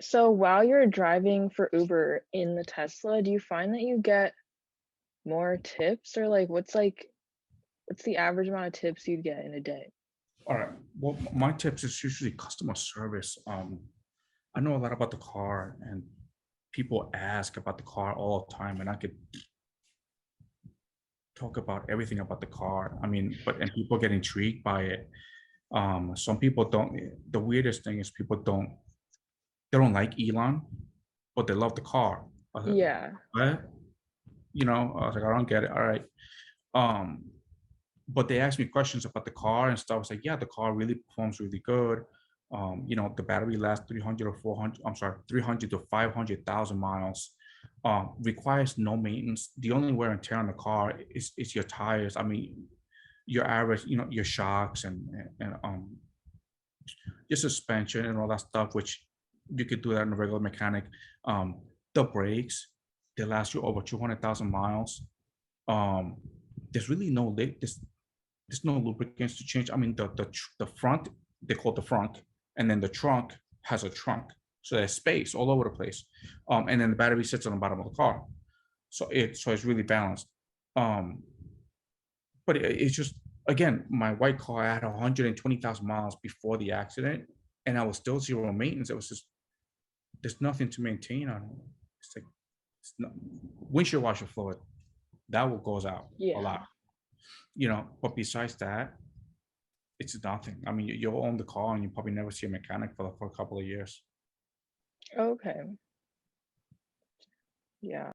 So while you're driving for Uber in the Tesla, do you find that you get more tips or what's the average amount of tips you'd get in a day? All right. Well, my tips is usually customer service. I know a lot about the car, and people ask about the car all the time, and I could talk about everything about the car. I mean, but and people get intrigued by it. Some people don't. The weirdest thing is people don't. They don't like Elon, but they love the car. I was like, Yeah. what? I was like, I don't get it. All right. Um, but they asked me questions about the car and stuff. I was like, yeah, the car really performs really good. The battery lasts 300 or 400, I'm sorry, 300 to 500,000 miles. Requires no maintenance. The only wear and tear on the car is your tires. I mean, your average, your shocks and your suspension and all that stuff, which you could do that in a regular mechanic. The brakes, they last you over 200,000 miles. Um, there's really no there's no lubricants to change. I mean, the front, they call it the front, and then the trunk has a trunk. So there's space all over the place. And then the battery sits on the bottom of the car. So it's really balanced. Um, but it's just, again, my white car, I had 120,000 miles before the accident, and I was still zero maintenance. It was just, there's nothing to maintain on it. It's like, it's not, windshield washer fluid, that will goes out a Yeah. lot, but besides that, it's nothing. I mean, you'll own the car and you probably never see a mechanic for a couple of years. Okay. Yeah.